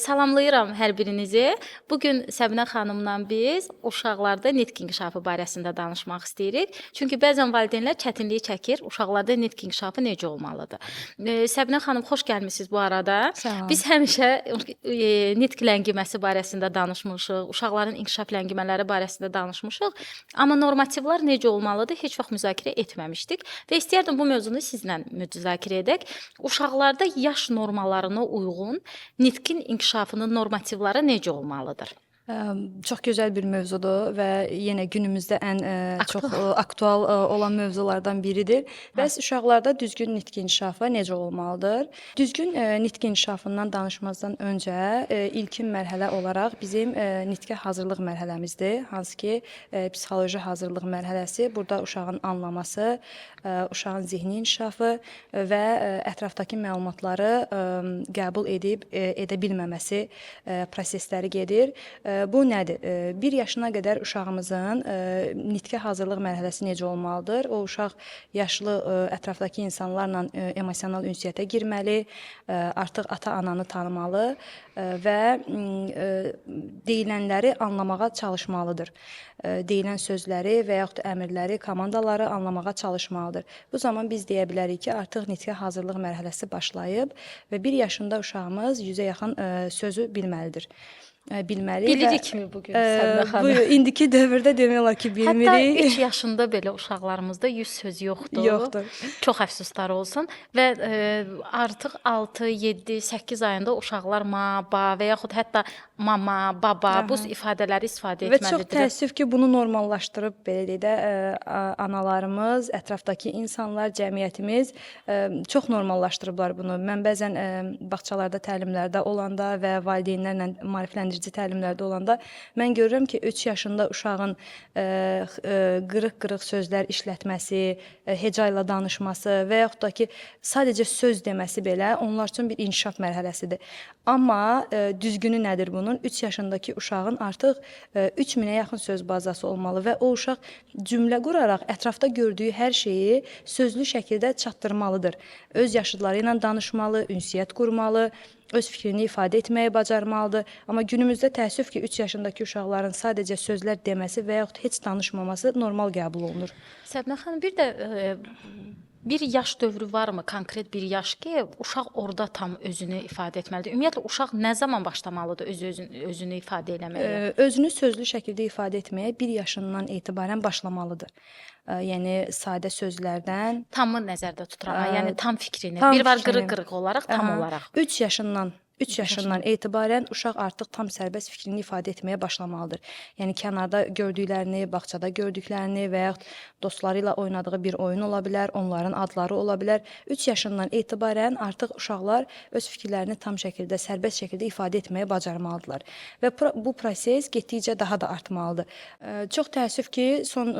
Salamlayıram hər birinizi. Bugün Səbinə xanımla biz uşaqlarda nitq inkişafı barəsində danışmaq istəyirik. Çünki bəzən valideynlər çətinlik çəkir, uşaqlarda nitq inkişafı necə olmalıdır. Səbinə xanım, xoş gəlmisiniz bu arada. Salam. Biz həmişə nitq ləngiməsi barəsində danışmışıq, uşaqların inkişaf ləngimələri barəsində danışmışıq. Amma normativlər necə olmalıdır heç vaxt müzakirə etməmişdik və istəyərdim bu mövzunu sizlə müzakirə edək. Uşaqlarda yaş normalarına uyğun nitqin inkişafının normativləri necə olmalıdır? Çox gözəl bir mövzudur və yenə günümüzdə ən çox aktual olan mövzulardan biridir. Bəs uşaqlarda düzgün nitq inkişafı necə olmalıdır? Düzgün nitq inkişafından danışmazdan öncə ilkin mərhələ olaraq bizim nitqə hazırlıq mərhələmizdir. Hansı ki, psixoloji hazırlıq mərhələsi. Burada uşağın anlaması, uşağın zehni inkişafı və ətrafdakı məlumatları qəbul edib edə bilməməsi prosesləri gedir. Bu nədir? 1 yaşına qədər uşağımızın nitqə hazırlıq mərhələsi necə olmalıdır? O uşaq yaşlı ətrafdakı insanlarla emosional ünsiyyətə girməli, artıq ata-ananı tanımalı və deyilənləri anlamağa çalışmalıdır. Deyilən sözləri və yaxud əmrləri, komandaları anlamağa çalışmalıdır. Bu zaman biz deyə bilərik ki, artıq nitqə hazırlıq mərhələsi başlayıb və 1 yaşında uşağımız 100-ə yaxın sözü bilməlidir. Bilirik kimi bugün Səbinə xanım. Bu indiki dövrdə demək olar ki, bilmirik. Hətta 3 yaşında belə uşaqlarımızda 100 söz yoxdur. Yoxdur. Çox əfsuslar olsun və artıq 6, 7, 8 ayında uşaqlar ma, ba və yaxud hətta mama, baba bu ifadələri istifadə etməlidir. Və çox təəssüf ki, bunu normallaşdırıb belə deyək də analarımız, ətrafdakı insanlar, cəmiyyətimiz çox normallaşdırıblar bunu. Mən bəzən bağçalarda, təlimlərdə olanda və valideynlərlə maarifləndirici təlimlərdə olanda mən görürəm ki, 3 yaşında uşağın qırıq-qırıq sözlər işlətməsi, heca ilə danışması və yaxud da ki, sadəcə söz deməsi belə onlar üçün bir inkişaf mərhələsidir. Amma düzgünü nədir bunun? 3 yaşındakı uşağın artıq 3000-ə yaxın söz bazası olmalı və o uşaq cümlə quraraq ətrafda gördüyü hər şeyi sözlü şəkildə çatdırmalıdır. Öz yaşıdları ilə danışmalı, ünsiyyət qurmalı, öz fikrini ifadə etməyi bacarmalıdır. Amma günümüzdə təəssüf ki, 3 yaşındakı uşaqların sadəcə sözlər deməsi və yaxud heç danışmaması normal qəbul olunur. Səbinə xanım, bir də bir yaş dövrü varmı, konkret bir yaş ki, uşaq orada tam özünü ifadə etməlidir? Ümumiyyətlə, uşaq nə zaman başlamalıdır özünü ifadə eləməyə? Özünü sözlü şəkildə ifadə etməyə 1 yaşından etibarən başlamalıdır. Yəni, sadə sözlərdən... Tamı nəzərdə tuturam, yəni tam fikrini. Tam bir var fikrini. qırıq-qırıq olaraq, tam olaraq. 3 yaşından etibarən uşaq artıq tam sərbəst fikrini ifadə etməyə başlamalıdır. Yəni, kənarda gördüklərini, bağçada gördüklərini və yaxud dostları ilə oynadığı bir oyun ola bilər, onların adları ola bilər. 3 yaşından etibarən artıq uşaqlar öz fikirlərini tam şəkildə, sərbəst şəkildə ifadə etməyə bacarmalıdırlar. Və bu proses getdikcə daha da artmalıdır. Çox təəssüf ki, son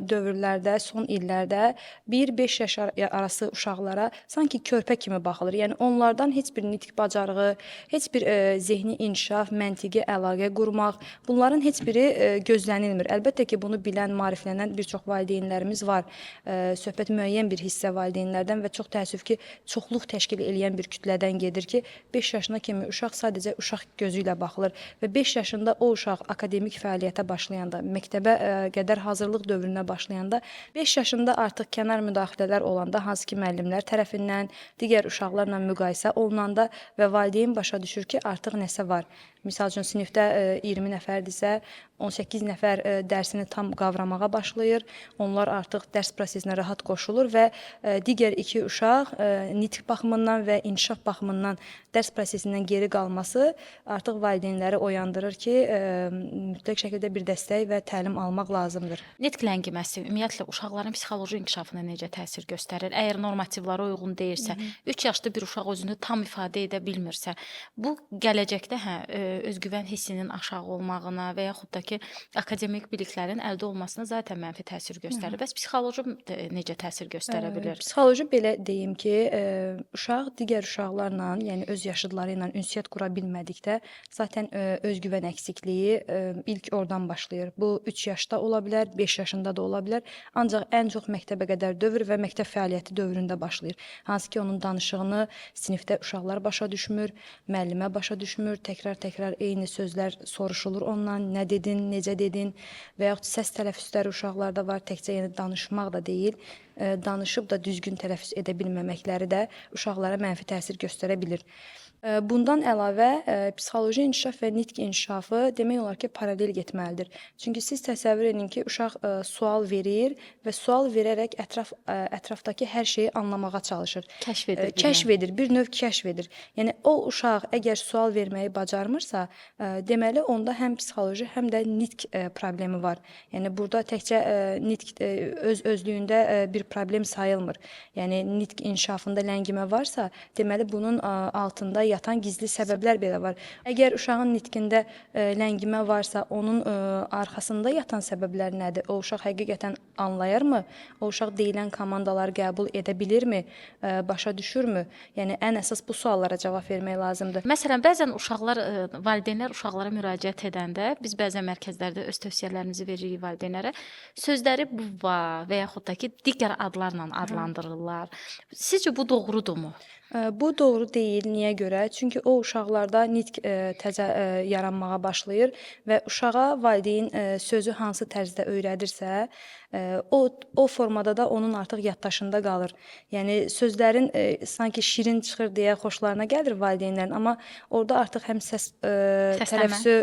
dövrlərdə, son illərdə 1-5 yaş arası uşaqlara sanki körpə kimi baxılır. Yəni, onlardan heç bir nitq bacarığı, heç bir zehni inkişaf, məntiqi əlaqə qurmaq, bunların heç biri gözlənilmir. Əlbəttə ki, bunu bilən, maariflənən bir çox valideynlərimiz var. Söhbət müəyyən bir hissə valideynlərdən və çox təəssüf ki, çoxluq təşkil edən bir kütlədən gedir ki, 5 yaşına kimi uşaq sadəcə uşaq gözü ilə baxılır və 5 yaşında o uşaq akademik fəaliyyətə başlayanda, məktəbə qədər hazırlıq dövrünə başlayanda, 5 yaşında artıq kənar müdaxilələr olanda, hansı ki, müəllimlər tərəfindən, digər uşaqlarla müqayisə olunanda və valideyn başa düşür ki, artıq nəsə var. Misal üçün, sinifdə 20 nəfərdirsə, 18 nəfər dərsini tam qavramağa başlayır. Onlar artıq dərs prosesinə rahat qoşulur və digər 2 uşaq nitq baxımından və inkişaf baxımından dərs prosesindən geri qalması artıq valideynləri oyandırır ki, mütləq şəkildə bir dəstək və təlim almaq lazımdır. Nitq ləngiməsi ümumiyyətlə uşaqların psixoloji inkişafına necə təsir göstərir? Əgər normativlara uyğun deyilsə, 3 yaşlı bir uşaq özünü tam ifadə edə bilmirsə, bu gələcəkdə özgüvən hissinin aşağı olmağına və yaxud da ki, akademik biliklərin əldə olmasına zaten mənfi təsir göstərir. Bəs psixoloji necə təsir göstərə bilir? Psixoloji belə deyim ki, uşaq digər uşaqlarla, yəni öz yaşıdları ilə ünsiyyət qura bilmədikdə zaten özgüvən əksikliyi ilk oradan başlayır. Bu 3 yaşda ola bilər, 5 yaşında da ola bilər. Ancaq ən çox məktəbə qədər dövr və məktəb fəaliyyəti dövründə başlayır. Hansı ki, onun danışığını sinifdə uşaqlar başa düşmür, müəllimə başa düşmür, təkrar-təkrar eyni sözlər soruşulur ondan, nə dedin, necə dedin və yaxud səs tələffüzləri uşaqlarda var, təkcə yəni danışmaq da deyil, danışıb da düzgün tələffüz edə bilməməkləri də uşaqlara mənfi təsir göstərə bilir. Bundan əlavə, psixoloji inkişaf və nitq inkişafı demək olar ki, paralel getməlidir. Çünki siz təsəvvür edin ki, uşaq sual verir və sual verərək ətrafdakı hər şeyi anlamağa çalışır. Kəşf edir. Bir növ kəşf edir. Yəni o uşaq əgər sual verməyi bacarmırsa, deməli onda həm psixoloji, həm də nitq problemi var. Yəni burada təkcə nitq öz-özlüyündə bir problem sayılmır. Yəni nitq inkişafında ləngimə varsa, deməli bunun altında yatan gizli səbəblər belə var. Əgər uşağın nitqində ləngimə varsa, onun arxasında yatan səbəblər nədir? O uşaq həqiqətən anlayırmı? O uşaq deyilən komandaları qəbul edə bilirmi? Başa düşürmü? Yəni ən əsas bu suallara cavab vermək lazımdır. Məsələn, bəzən uşaqlar, valideynlər uşaqlara müraciət edəndə, biz bəzən mərkəzlərdə öz tövsiyələrimizi veririk valideynlərə, sözləri buva və yaxud da ki, digər adlarla adlandırırlar. Sizcə bu doğrudurmu? Bu doğru deyil. Niyə görə? Çünki o uşaqlarda nitq təzə yaranmağa başlayır və uşağa valideyn sözü hansı tərzdə öyrədirsə, o formada da onun artıq yaddaşında qalır. Yəni sözlərin sanki şirin çıxır deyə xoşlarına gəlir valideynlərin, amma orada artıq həm səs tələffüzü,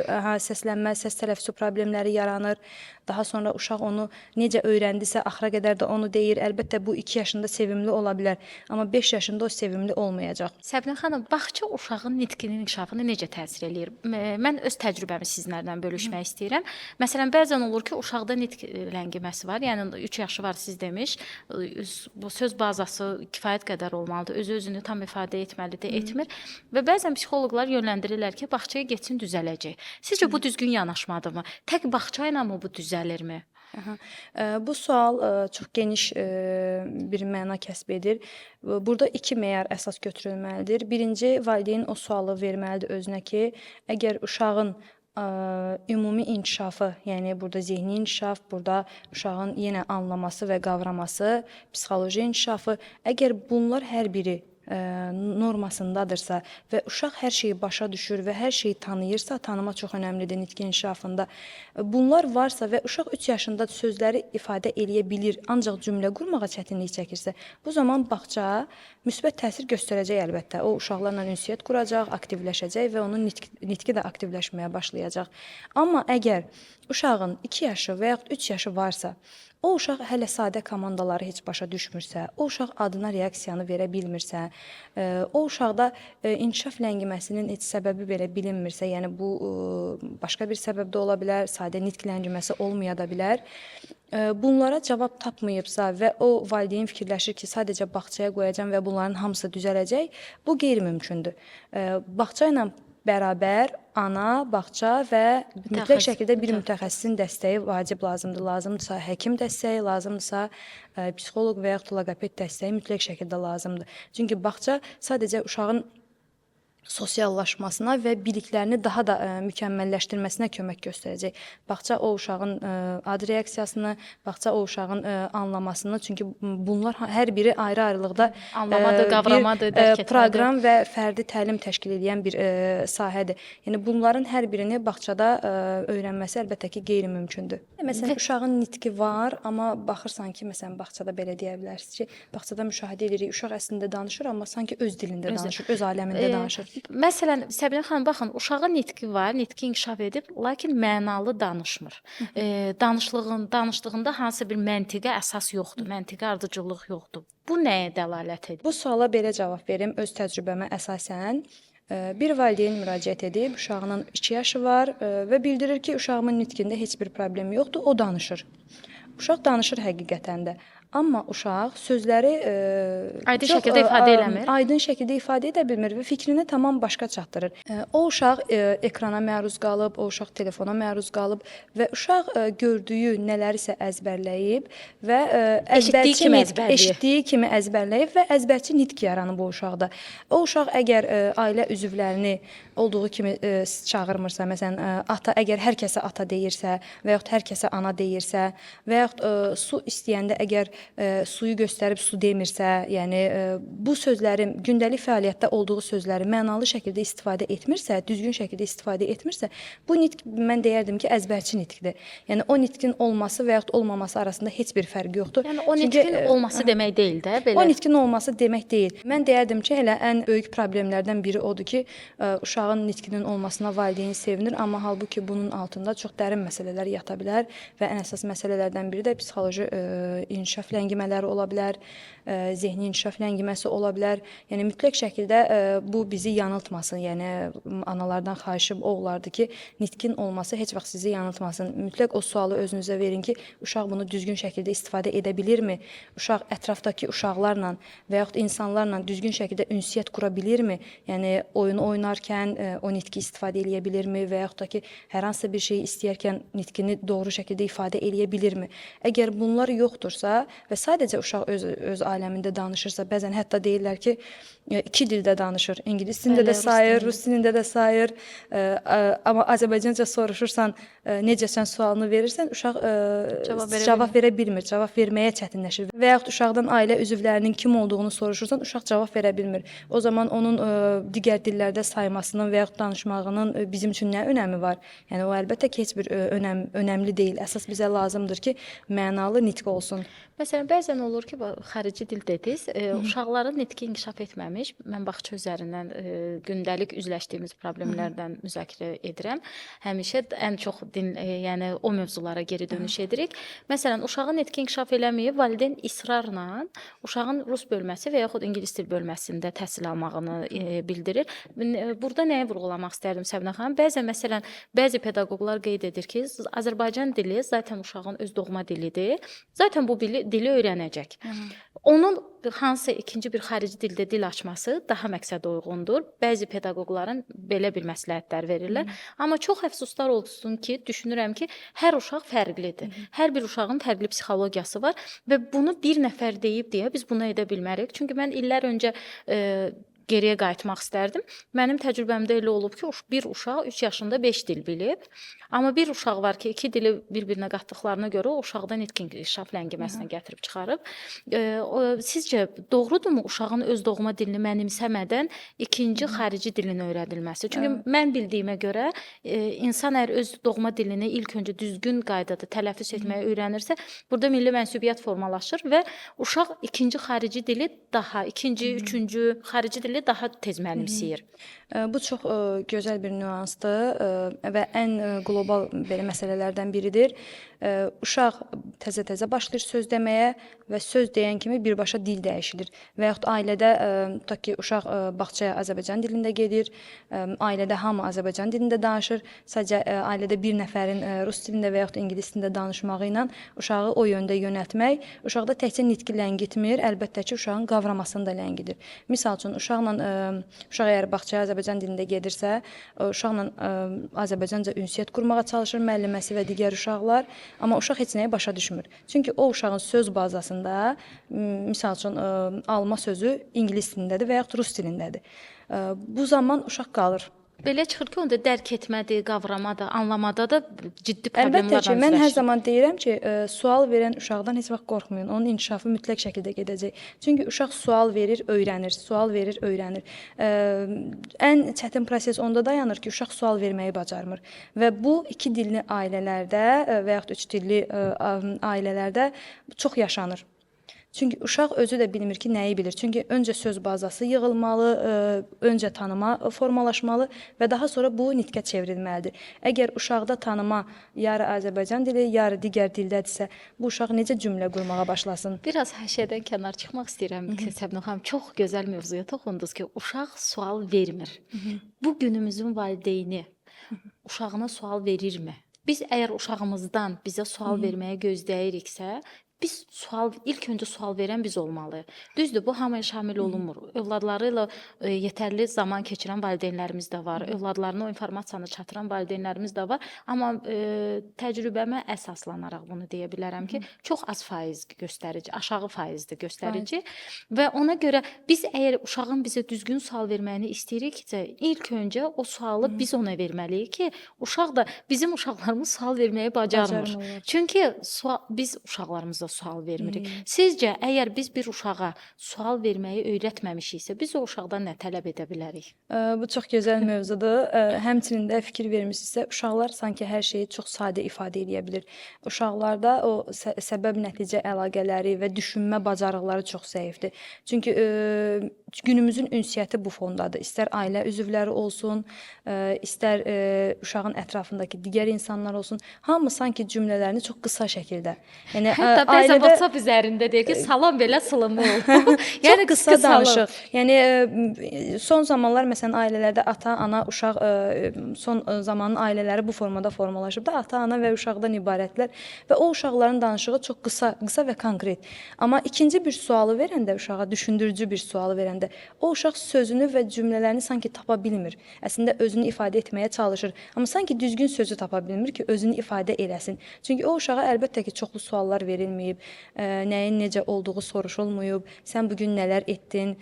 səslənmə, səs tələffüzü problemləri yaranır. Daha sonra uşaq onu necə öyrəndisə axıra qədər də onu deyir. Əlbəttə bu 2 yaşında sevimli ola bilər, amma 5 yaşında o sevimli olmayacaq. Səbinə xanım, bağça uşağın nitqinin inkişafına necə təsir eləyir? Mən öz təcrübəmi sizinlərlə bölüşmək istəyirəm. Məsələn, bəzən olur ki, uşaqda nitq ləngiməsi var. Yəni 3 yaşı var siz demiş. Bu söz bazası kifayət qədər olmalıdır. Özü-özünü tam ifadə etməlidir, etmir. Və bəzən psixoloqlar yönləndirirlər ki, bağçaya getsin, düzələcək. Sizcə bu düzgün yanaşmadırmı? Tək bağça ilə mi bu düzəlirmi? Bu sual çox geniş bir məna kəsb edir. Burada 2 meyar əsas götürülməlidir. Birinci, valideyn o sualı verməlidir özünə ki, əgər uşağın ümumi inkişafı, yəni burada zehni inkişaf, burada uşağın yenə anlaması və qavraması, psixoloji inkişafı, əgər bunlar hər biri normasındadırsa və uşaq hər şeyi başa düşür və hər şeyi tanıyırsa, tanıma çox önəmlidir nitq inkişafında. Bunlar varsa və uşaq 3 yaşında sözləri ifadə eləyə bilir, ancaq cümlə qurmağa çətinlik çəkirsə, bu zaman bağça müsbət təsir göstərəcək əlbəttə. O uşaqlarla ünsiyyət quracaq, aktivləşəcək və onun nitqi də aktivləşməyə başlayacaq. Amma əgər uşağın 2 yaşı və yaxud 3 yaşı varsa, o uşaq hələ sadə komandaları heç başa düşmürsə, o uşaq adına reaksiyanı verə bilmirsə, o uşaqda inkişaf ləngiməsinin heç səbəbi belə bilinmirsə, yəni bu başqa bir səbəb də ola bilər, sadə nitq ləngiməsi olmaya da bilər. Bunlara cavab tapmayıbsa və o valideyn fikirləşir ki, sadəcə bağçaya qoyacam və bunların hamısı düzələcək, bu qeyri-mümkündür. Bağça ilə bərabər ana, bağça və mütləq şəkildə bir mütəxəssisin dəstəyi vacib lazımdır. Lazımdırsa həkim dəstəyi, lazımdırsa psixoloq və yaxud loqoped dəstəyi mütləq şəkildə lazımdır. Çünki bağça sadəcə uşağın sosiallaşmasına və biliklərini daha da mükəmməlləşdirməsinə kömək göstərəcək. Bağça o uşağın ad reaksiyasını, bağça o uşağın anlamasını, çünki bunlar hər biri ayrı-ayrılıqda anlamadır, qavramadır, dərk etmədir. Proqram və fərdi təlim təşkil edən bir sahədir. Yəni bunların hər birini bağçada öyrənməsi əlbəttə ki, qeyri-mümkündür. Məsələn, uşağın nitqi var, amma baxırsan ki, məsələn, bağçada belə deyə bilərsiniz ki, bağçada müşahidə edirik, uşaq əslində danışır, amma sanki öz dilində danışır, öz aləmində danışır. Məsələn, Səbinə xanım, baxın, uşağın nitqi var, nitqi inkişaf edib, lakin mənalı danışmır. Danışdığında hansısa bir məntiqə əsas yoxdur, məntiqə ardıcıllıq yoxdur. Bu nəyə dəlalət edir? Bu suala belə cavab verim öz təcrübəmə əsasən. Bir valideyn müraciət edib, uşağının 2 yaşı var və bildirir ki, uşağımın nitqində heç bir problem yoxdur, o danışır. Uşaq danışır həqiqətən də. Amma uşaq sözləri aydın şəkildə ifadə eləmir. Aydın şəkildə ifadə edə bilmir və fikrini tamam başqa çatdırır. O uşaq ekrana məruz qalıb, o uşaq telefona məruz qalıb və uşaq gördüyü nələrisə əzbərləyib və eşitdiyi kimi əzbərləyib və əzbərçi nitq yaranıb o uşaqda. O uşaq əgər ailə üzvlərini olduğu kimi çağırmırsa, məsələn, ata, əgər hər kəsə ata deyirsə və yaxud hər kəsə ana deyirsə və yaxud su istəyəndə əgər suyu göstərib su demirsə, yəni bu sözlərin gündəlik fəaliyyətdə olduğu sözləri mənalı şəkildə istifadə etmirsə, düzgün şəkildə istifadə etmirsə, bu nitq mən deyərdim ki, əzbərçi nitqdir. Yəni o nitqin olması və yaxud olmaması arasında heç bir fərq yoxdur. Yəni o nitqin olması demək deyil də, belə. O nitqin olması demək deyil. Mən deyərdim ki, elə ən böyük problemlərdən biri odur ki, uşağın nitqinin olmasına valideyn sevinir, amma halbuki bunun altında çox dərin məsələlər yata bilər və ən əsas məsələlərdən biri də psixoloji inkişaf ləngimələri ola bilər, zehni inkişaf ləngiməsi ola bilər. Yəni mütləq şəkildə bu bizi yanıltmasın. Yəni analardan xahişim o olardı ki, nitqin olması heç vaxt sizi yanıltmasın. Mütləq o sualı özünüzə verin ki, uşaq bunu düzgün şəkildə istifadə edə bilirmi? Uşaq ətrafdakı uşaqlarla və yaxud insanlarla düzgün şəkildə ünsiyyət qura bilirmi? Yəni oyun oynarkən o nitqi istifadə edə bilirmi və yaxud da ki, hər hansı bir şeyi istəyərkən nitqini doğru şəkildə ifadə edə bilirmi? Əgər bunlar yoxdursa və sadəcə uşaq öz aləmində danışırsa, bəzən hətta deyirlər ki, iki dildə danışır. İngilis dilində də sayır, rus dilində də sayır. Amma Azərbaycanca soruşursan, necəsən sualını verirsən, uşaq cavab verə bilmir, cavab verməyə çətinləşir. Və yaxud uşaqdan ailə üzvlərinin kim olduğunu soruşursan, uşaq cavab verə bilmir. O zaman onun digər dillərdə saymasının və yaxud danışmağının bizim üçün nə önəmi var? Yəni o əlbəttə ki, heç bir önəmli deyil. Əsas bizə lazımdır ki, mənalı nitq olsun. Məsələn, bəzən olur ki, xarici dil dediniz, uşaqların nitqi inkişaf etməmiş. Mən bağça üzərindən gündəlik üzləşdiyimiz problemlərdən müzakirə edirəm. Həmişə ən çox yəni o mövzulara geri dönüş edirik. Məsələn, uşağın nitqi inkişaf eləməyib, valideyn israrla uşağın rus bölməsi və yaxud ingilis dil bölməsində təhsil almağını bildirir. Burada nəyə vurğulamaq istərdim Səbinə xanım? Məsələn, bəzi pedaqoqlar qeyd edir ki, Azərbaycan dili zaten uşağın öz doğma dilidir. Zaten bu dili öyrənəcək. Onun hansısa ikinci bir xarici dildə dil açması daha məqsədə uyğundur. Bəzi pedaqoqların belə bir məsləhətlər verirlər. Amma çox əfsuslar olsun ki, düşünürəm ki, hər uşaq fərqlidir. Hər bir uşağın fərqli psixologiyası var və bunu bir nəfər deyib deyə biz bunu edə bilmərik. Çünki mən illər öncə geriyə qayıtmaq istərdim. Mənim təcrübəmdə elə olub ki, bir uşaq 3 yaşında 5 dil bilib. Amma bir uşaq var ki, 2 dili bir-birinə qatdıqlarına görə o uşaqda nitq inkişaf ləngiməsinə gətirib çıxarıb. Sizcə doğrudurmu uşağın öz doğma dilini mənimsəmədən ikinci xarici dilin öyrədilməsi? Çünki mən bildiyimə görə insan əgər öz doğma dilini ilk öncə düzgün qaydada tələffüz etməyi öyrənirsə, burada milli mənsubiyyət formalaşır və uşaq ikinci xarici dili daha, ikinci, üçüncü xarici dili daha tez mənimsəyir. Bu çox gözəl bir nüansdır və ən qlobal belə məsələlərdən biridir. Uşaq təzə-təzə başlayır söz deməyə və söz deyən kimi birbaşa dil dəyişilir. Və yaxud ailədə tutaq ki, uşaq bağçaya Azərbaycan dilində gedir, ailədə hamı Azərbaycan dilində danışır. Sadəcə ailədə bir nəfərin rus dilində və yaxud ingilis dilində danışmağı ilə uşağı o yöndə yönəltmək uşaqda təkcə nitqi ləngitmir, əlbəttə ki, uşağın qavramasını da ləngidir. Misal üçün uşaq əgər bağçaya Azərbaycan dilində gedirsə, uşaqla Azərbaycanca ünsiyyət qurmağa çalışır müəlliməsi və digər uşaqlar. Amma uşaq heç nəyi başa düşmür. Çünki o uşağın söz bazasında, misal üçün, alma sözü ingilis dilindədir və yaxud rus dilindədir. Bu zaman uşaq qalır. Belə çıxır ki, onda dərk etmədə, qavramada, anlamada da ciddi problemlərlə Əlbəttə ki, mən hər zaman deyirəm ki, sual verən uşaqdan heç vaxt qorxmayın. Onun inkişafı mütləq şəkildə gedəcək. Çünki uşaq sual verir, öyrənir, sual verir, öyrənir. Ən çətin proses onda dayanır ki, uşaq sual verməyi bacarmır. Və bu iki dilli ailələrdə və yaxud üç dilli ailələrdə çox yaşanır. Çünki uşaq özü də bilmir ki, nəyi bilir. Çünki öncə söz bazası yığılmalı, öncə tanıma formalaşmalı və daha sonra bu nitqə çevrilməlidir. Əgər uşaqda tanıma yarı Azərbaycan dili, yarı digər dildədirsə, bu uşaq necə cümlə qurmağa başlasın? Biraz həşədən kənar çıxmaq istəyirəm. Səbinə xanım, çox gözəl mövzuya toxundunuz ki, uşaq sual vermir. Bu günümüzün valideyni uşağına sual verirmi? Biz əgər uşağımızdan bizə sual verməyə gözləyiriksə, biz ilk öncə sual verən biz olmalıyıq. Düzdür, bu hamıya şamil olunmur. Övladları ilə yetərli zaman keçirən valideynlərimiz də var. Övladlarına o informasiyanı çatdıran valideynlərimiz də var. Amma təcrübəmə əsaslanaraq bunu deyə bilərəm ki, çox az faiz göstərici, aşağı faizdir göstərici. Və ona görə biz əgər uşağın bizə düzgün sual verməyini istəyiriksə, ilk öncə o sualı biz ona verməliyik ki, uşaq da bizim uşaqlarımız sual verməyi bacarmır. Çünki biz uşaqlarımıza sual vermirik. Sizcə, əgər biz bir uşağa sual verməyi öyrətməmişiksə, biz o uşaqdan nə tələb edə bilərik? Bu çox gözəl mövzudur. Həmçinin də fikir vermisinizsə, uşaqlar sanki hər şeyi çox sadə ifadə edə bilir. Uşaqlarda o səbəb-nəticə əlaqələri və düşünmə bacarıqları çox zəifdir. Çünki günümüzün ünsiyyəti bu fondadır. İstər ailə üzvləri olsun, istər uşağın ətrafındakı digər insanlar olsun, hamı sanki cümlələrini çox qısa şəkildə. Yəni Hətta bəzən WhatsApp üzərində deyir ki, salam belə sılımlı ol. Yəni qısa danışıq. Yəni son zamanlar məsələn ailələrdə ata-ana, uşaq son zamanın ailələri bu formada formalaşıb da ata-ana və uşaqdan ibarətlər və o uşaqların danışığı çox qısa və konkret. Amma ikinci bir sualı verəndə uşağa düşündürücü bir sualı verəndə o uşaq sözünü və cümlələrini sanki tapa bilmir. Əslində özünü ifadə etməyə çalışır, amma sanki düzgün sözü tapa bilmir ki, özünü ifadə eləsin. Çünki o uşağa əlbəttə ki, çoxlu suallar verilməyib, nəyin necə olduğu soruşulmayıb, sən bu gün nələr etdin,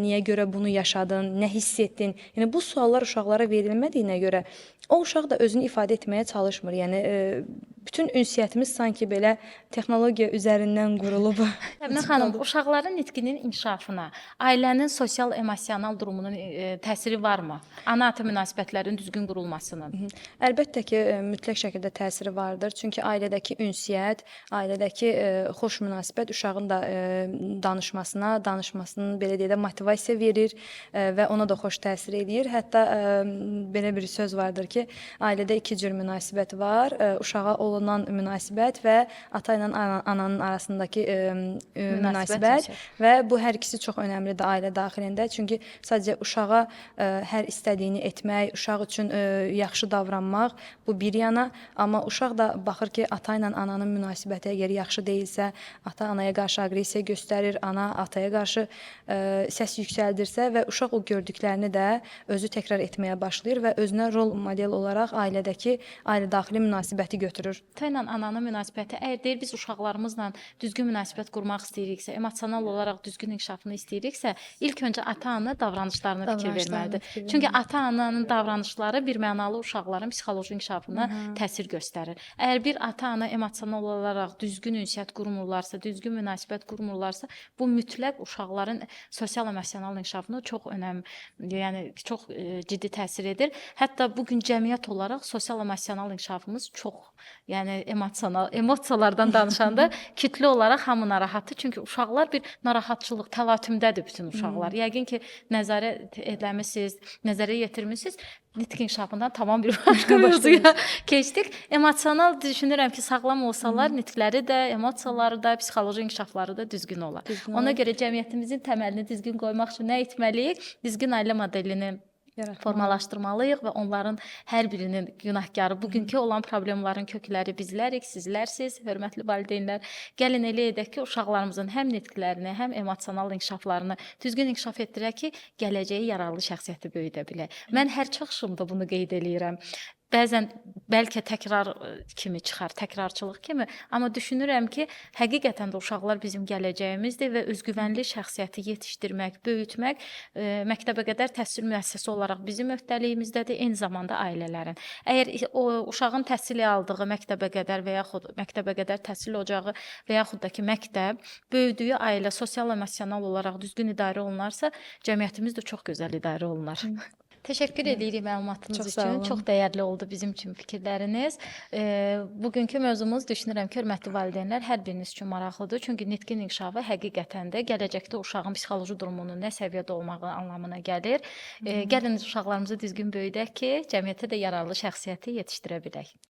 niyə görə bunu yaşadın, nə hiss etdin? Yəni bu suallar uşaqlara verilmədiyinə görə o uşaq da özünü ifadə etməyə çalışmır. Yəni bütün ünsiyyətimiz sanki belə texnologiya üzərindən qurulub. Təminə xanım, uşaqların nitqinin inkişafına ailənin sosial-emosional durumunun təsiri varmı? Ana-ata münasibətlərin düzgün qurulmasının? Əlbəttə ki, mütləq şəkildə təsiri vardır. Çünki ailədəki ünsiyyət, ailədəki xoş münasibət uşağın da danışmasının belə deyək də motivasiya verir və ona da xoş təsir eləyir. Hətta belə bir söz vardır ki, ailədə iki cür münasibət var. Uşağa olunan münasibət və ata ilə ananın arasındakı münasibət və bu hər ikisi çox önəmlidir ailə daxilində. Çünki sadəcə uşağa hər istədiyini etmək, uşaq üçün yaxşı davranmaq bu bir yana, amma uşaq da baxır ki, ata ilə ananın münasibəti əgər yaxşı deyilsə, ata anaya qarşı aqressiya göstərir, ana ataya qarşı səs yüksəldirsə və uşaq o gördüklərini də özü təkrar etməyə başlayır və özünə rol model olaraq ailədə daxili münasibəti götürür. Ata ilə ananın münasibəti, əgər deyir biz uşaqlarımızla düzgün münasibət qurmaq istəyiriksə, emosional olaraq düzgün inkişafını istəyiriksə, ilk öncə ata-ana davranışlarına fikir verməlidir. Çünki ata-ananın davranışları birmənalı uşaqların psixoloji inkişafına təsir göstərir. Əgər bir ata-ana emosional olaraq düzgün ünsiyyət qurmurlarsa, düzgün münasibət qurmurlarsa, bu mütləq uşaqların sosial-emosional inkişafına çox yəni çox ciddi təsir edir. Hətta bu gün cəmiyyət olaraq sosial-emosional inkişafımız çox, yəni emosiyalardan danışanda kütlə olaraq hamı narahatdır. Çünki uşaqlar bir narahatçılıq, təlatümdədir bütün uşaqlar. Yəqin ki, nəzərə eləmisiniz, nəzərə yetirmisiniz. Nitq inkişafından tamam bir başqa mövzuya keçdik. Emosional düşünürəm ki, sağlam olsalar nitqləri də, emosiyaları da, psixoloji inkişafları da düzgün olar. Ona görə cəmiyyətimizin təməlini düzgün qoymaq üçün nə etməliyik? Düzgün ailə modelini formalaşdırmalıyıq və onların hər birinin günahkarı, bugünkü olan problemlərin kökləri bizlərik, sizlərsiz, hörmətli valideynlər. Gəlin elə edək ki, uşaqlarımızın həm nitqlərini, həm emosional inkişaflarını düzgün inkişaf etdirək ki, gələcəyi yararlı şəxsiyyəti böyüdə bilək. Mən hər çıxışımda bunu qeyd eləyirəm. Bəzən bəlkə təkrar kimi çıxar, təkrarçılıq kimi, amma düşünürəm ki, həqiqətən də uşaqlar bizim gələcəyimizdir və özgüvənli şəxsiyyəti yetişdirmək, böyütmək məktəbəqədər təhsil müəssisəsi olaraq bizim öhdəliyimizdədir, eyni zamanda ailələrin. Əgər o uşağın təhsil aldığı məktəbəqədər və yaxud məktəbəqədər təhsil ocağı və yaxud da ki, məktəb böyüdüyü ailə sosial-emosional olaraq düzgün idarə olunarsa, cəmiyyətimiz də çox gözəl idarə olunar. Təşəkkür edirik məlumatınız üçün. Çox dəyərli oldu bizim üçün fikirləriniz. Bugünkü mövzumuz düşünürəm ki, hörmətli valideynlər hər biriniz üçün maraqlıdır. Çünki nitqin inkişafı həqiqətən də gələcəkdə uşağın psixoloji durumunun nə səviyyədə olmağı anlamına gəlir. Gəlin uşaqlarımızı düzgün böyüdək ki, cəmiyyətə də yararlı şəxsiyyəti yetişdirə bilək.